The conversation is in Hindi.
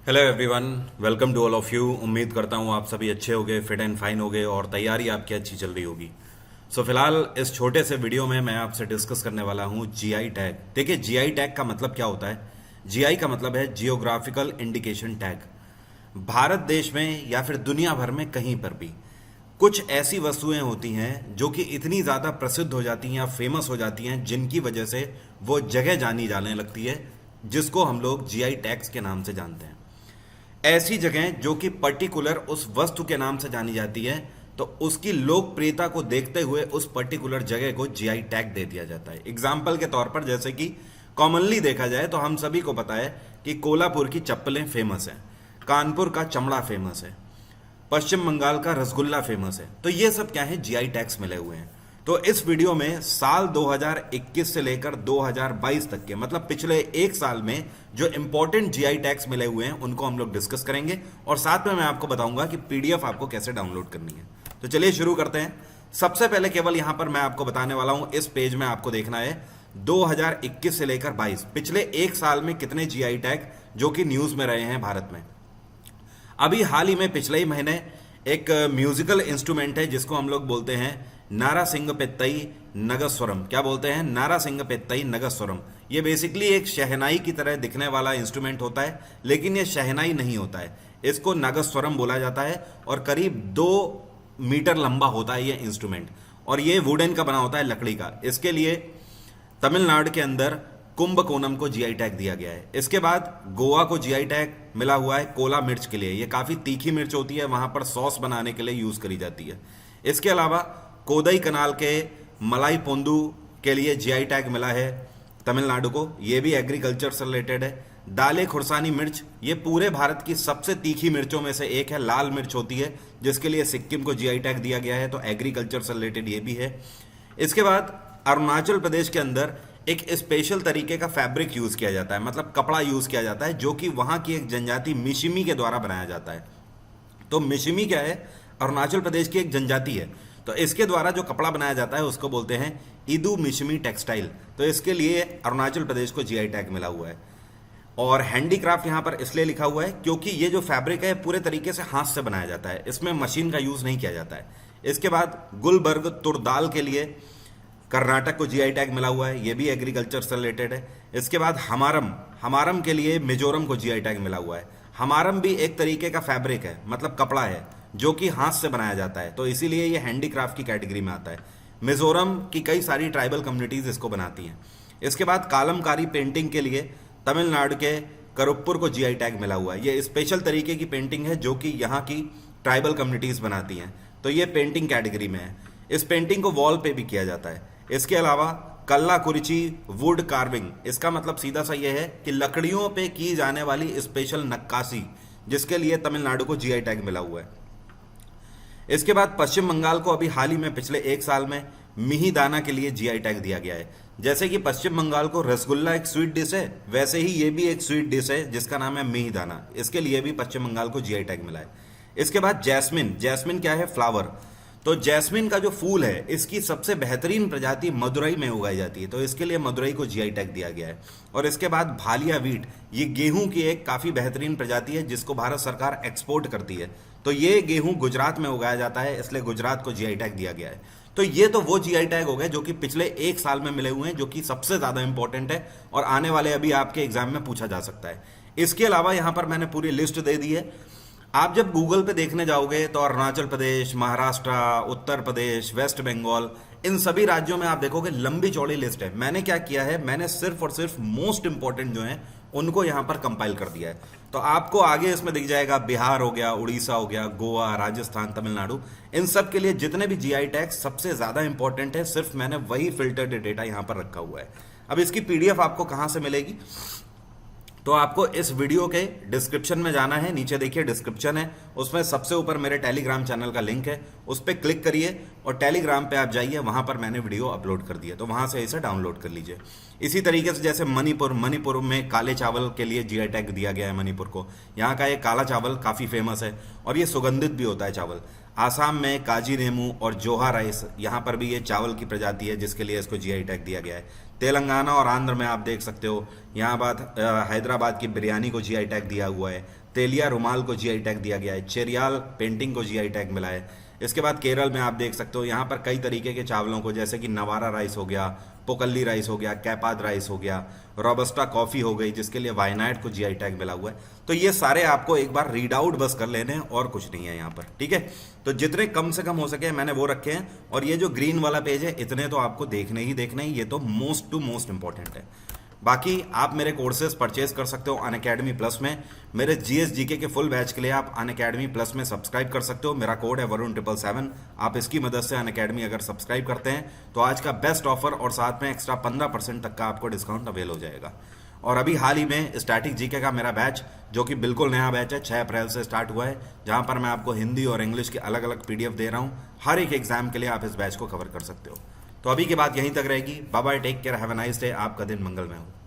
Hello everyone, welcome to all of you. उम्मीद करता हूँ आप सभी अच्छे होंगे, फिट एंड फाइन होंगे और तैयारी आपकी अच्छी चल रही होगी। फिलहाल इस छोटे से वीडियो में मैं आपसे डिस्कस करने वाला हूँ जीआई टैग। देखिए, जीआई टैग का मतलब क्या होता है। जीआई का मतलब है जियोग्राफिकल इंडिकेशन टैग। भारत देश में या फिर दुनिया भर में कहीं पर भी कुछ ऐसी वस्तुएं होती हैं जो कि इतनी ज़्यादा प्रसिद्ध हो जाती हैं या फेमस हो जाती हैं, जिनकी वजह से वो जगह जानी जाने लगती है, जिसको हम लोग जीआई टैग्स के नाम से जानते हैं। ऐसी जगह जो कि पर्टिकुलर उस वस्तु के नाम से जानी जाती है, तो उसकी लोकप्रियता को देखते हुए उस पर्टिकुलर जगह को जीआई टैग दे दिया जाता है। एग्जाम्पल के तौर पर, जैसे कि कॉमनली देखा जाए तो हम सभी को पता है कि कोल्हापुर की चप्पलें फेमस हैं, कानपुर का चमड़ा फेमस है, पश्चिम बंगाल का रसगुल्ला फेमस है। तो ये सब क्या है, जीआई टैग्स मिले हुए हैं। तो इस वीडियो में साल 2021 से लेकर 2022 तक के, मतलब पिछले एक साल में जो इंपॉर्टेंट जीआई टैग्स मिले हुए हैं उनको हम लोग डिस्कस करेंगे, और साथ में मैं आपको बताऊंगा कि पीडीएफ आपको कैसे डाउनलोड करनी है। तो चलिए शुरू करते हैं। सबसे पहले केवल यहां पर मैं आपको बताने वाला हूं, इस पेज में आपको देखना है 2021 से लेकर 22 पिछले एक साल में कितने जीआई टैग जो कि न्यूज में रहे हैं भारत में। अभी हाल ही में पिछले ही महीने एक म्यूजिकल इंस्ट्रूमेंट है जिसको हम लोग बोलते हैं नारासिंगपेत्तई नगस्वरम। क्या बोलते हैं? नारासिंगपेत्तई नगस्वरम। ये बेसिकली एक शहनाई की तरह दिखने वाला इंस्ट्रूमेंट होता है, लेकिन ये शहनाई नहीं होता है, इसको नगस्वरम बोला जाता है। और करीब 2 मीटर लंबा होता है ये इंस्ट्रूमेंट, और ये वुडन का बना होता है, लकड़ी का। इसके लिए तमिलनाडु के अंदर कुंभकोनम को जीआई टैग दिया गया है। इसके बाद गोवा को जीआई टैग मिला हुआ है कोला मिर्च के लिए। ये काफी तीखी मिर्च होती है, वहां पर सॉस बनाने के लिए यूज करी जाती है। इसके अलावा कोदई कनाल के मलाई पोंदू के लिए जीआई टैग मिला है तमिलनाडु को, ये भी एग्रीकल्चर से रिलेटेड है। दाले खुरसानी मिर्च, ये पूरे भारत की सबसे तीखी मिर्चों में से एक है, लाल मिर्च होती है, जिसके लिए सिक्किम को जीआई टैग दिया गया है, तो एग्रीकल्चर से रिलेटेड ये भी है। इसके बाद अरुणाचल प्रदेश के अंदर एक स्पेशल तरीके का फैब्रिक यूज किया जाता है, मतलब कपड़ा यूज किया जाता है, जो कि वहां की एक जनजाति मिशिमी के द्वारा बनाया जाता है। तो मिशिमी क्या है? अरुणाचल प्रदेश की एक जनजाति है। तो इसके द्वारा जो कपड़ा बनाया जाता है उसको बोलते हैं इदू मिशिमी टेक्सटाइल। तो इसके लिए अरुणाचल प्रदेश को जीआई टैग मिला हुआ है। और हैंडीक्राफ्ट यहां पर इसलिए लिखा हुआ है क्योंकि ये जो फैब्रिक है पूरे तरीके से हाथ से बनाया जाता है, इसमें मशीन का यूज नहीं किया जाता है। इसके बाद गुलबर्ग तुरदाल के लिए कर्नाटक को जीआई टैग मिला हुआ है, ये भी एग्रीकल्चर से रिलेटेड है। इसके बाद हमारम, हमारम के लिए मिजोरम को जीआई टैग मिला हुआ है। हमारम भी एक तरीके का फैब्रिक है, मतलब कपड़ा है, जो कि हाथ से बनाया जाता है, तो इसीलिए ये हैंडीक्राफ्ट की कैटेगरी में आता है। मिजोरम की कई सारी ट्राइबल कम्युनिटीज इसको बनाती हैं। इसके बाद कालमकारी पेंटिंग के लिए तमिलनाडु के करुप्पुर को जीआई टैग मिला हुआ है। ये स्पेशल तरीके की पेंटिंग है जो कि यहाँ की ट्राइबल कम्युनिटीज बनाती हैं, तो ये पेंटिंग कैटेगरी में है। इस पेंटिंग को वॉल पे भी किया जाता है। इसके अलावा कल्ला कुरिची वुड कार्विंग, इसका मतलब सीधा सा यह है कि लकड़ियों पे की जाने वाली स्पेशल नक्काशी, जिसके लिए तमिलनाडु को जीआई टैग मिला हुआ है। इसके बाद पश्चिम बंगाल को अभी हाल ही में पिछले एक साल में मिहिदाना के लिए जीआई टैग दिया गया है। जैसे कि पश्चिम बंगाल को रसगुल्ला एक स्वीट डिश है, वैसे ही ये भी एक स्वीट डिश है जिसका नाम है मिहिदाना। इसके लिए भी पश्चिम बंगाल को जीआई टैग मिला है। इसके बाद जैस्मिन, जैस्मिन क्या है? फ्लावर। तो जैस्मिन का जो फूल है, इसकी सबसे बेहतरीन प्रजाति मदुरई में उगाई जाती है, तो इसके लिए मदुरई को जीआई टैग दिया गया है। और इसके बाद भालिया वीट, ये गेहूं की एक काफी बेहतरीन प्रजाति है जिसको भारत सरकार एक्सपोर्ट करती है। तो ये गेहूं गुजरात में उगाया जाता है, इसलिए गुजरात को जीआई टैग दिया गया है। तो ये तो वो जीआई टैग हो गए जो कि पिछले एक साल में मिले हुए हैं, जो कि सबसे ज्यादा इंपॉर्टेंट है और आने वाले अभी आपके एग्जाम में पूछा जा सकता है। इसके अलावा यहां पर मैंने पूरी लिस्ट दे दी है। आप जब गूगल पे देखने जाओगे तो अरुणाचल प्रदेश, महाराष्ट्र, उत्तर प्रदेश, वेस्ट बंगाल, इन सभी राज्यों में आप देखोगे लंबी चौड़ी लिस्ट है। मैंने क्या किया है, मैंने सिर्फ और सिर्फ मोस्ट इंपॉर्टेंट जो हैं उनको यहां पर कंपाइल कर दिया है। तो आपको आगे इसमें दिख जाएगा बिहार हो गया, उड़ीसा हो गया, गोवा, राजस्थान, तमिलनाडु, इन सब के लिए जितने भी जीआई टैग सबसे ज्यादा इंपॉर्टेंट है, सिर्फ मैंने वही फिल्टर्ड डेटा यहां पर रखा हुआ है। अब इसकी पीडीएफ आपको कहां से मिलेगी? तो आपको इस वीडियो के डिस्क्रिप्शन में जाना है। नीचे देखिए डिस्क्रिप्शन है, उसमें सबसे ऊपर मेरे टेलीग्राम चैनल का लिंक है, उस पर क्लिक करिए। और टेलीग्राम पे आप जाइए, वहां पर मैंने वीडियो अपलोड कर दिया, तो वहां से इसे डाउनलोड कर लीजिए। इसी तरीके से जैसे मणिपुर में काले चावल के लिए जीआई टैग दिया गया है मणिपुर को। यहाँ का ये काला चावल काफी फेमस है और ये सुगंधित भी होता है चावल। आसाम में काजी नेमू और जोहा राइस, यहाँ पर भी ये चावल की प्रजाति है जिसके लिए इसको जीआई टैग दिया गया है। तेलंगाना और आंध्र में आप देख सकते हो, यहाँ हैदराबाद की बिरयानी को जीआई टैग दिया हुआ है। तेलिया रुमाल को जीआई टैग दिया गया है। चेरियाल पेंटिंग को जीआई टैग मिला है। इसके बाद केरल में आप देख सकते हो, यहाँ पर कई तरीके के चावलों को, जैसे कि नवारा राइस हो गया, पोकल्ली राइस हो गया, कैपाद राइस हो गया, रोबस्टा कॉफी हो गई जिसके लिए वायनाड को जीआई टैग मिला हुआ है। तो ये सारे आपको एक बार रीड आउट बस कर लेने हैं और कुछ नहीं है यहाँ पर, ठीक है। तो जितने कम से कम हो सके मैंने वो रखे हैं, और ये जो ग्रीन वाला पेज है इतने तो आपको देखने ही देखने ही, ये तो मोस्ट टू मोस्ट इंपॉर्टेंट है। बाकी आप मेरे कोर्सेज परचेज कर सकते हो अनअकैडमी प्लस में। मेरे जीएस जीके के फुल बैच के लिए आप अनअकैडमी प्लस में सब्सक्राइब कर सकते हो। मेरा कोड है वरुण777। आप इसकी मदद से अनअकैडमी अगर सब्सक्राइब करते हैं तो आज का बेस्ट ऑफर और साथ में एक्स्ट्रा 15% तक का आपको डिस्काउंट अवेल हो जाएगा। और अभी हाल ही में स्टैटिक जीके का मेरा बैच, जो कि बिल्कुल नया बैच है, 6 अप्रैल से स्टार्ट हुआ है, जहां पर मैं आपको हिंदी और इंग्लिश के अलग अलग पीडीएफ दे रहा हूं। हर एक एग्जाम के लिए आप इस बैच को कवर कर सकते हो। तो अभी की बात यहीं तक रहेगी। Bye bye, take care, have a nice day. आपका दिन मंगलमय हो।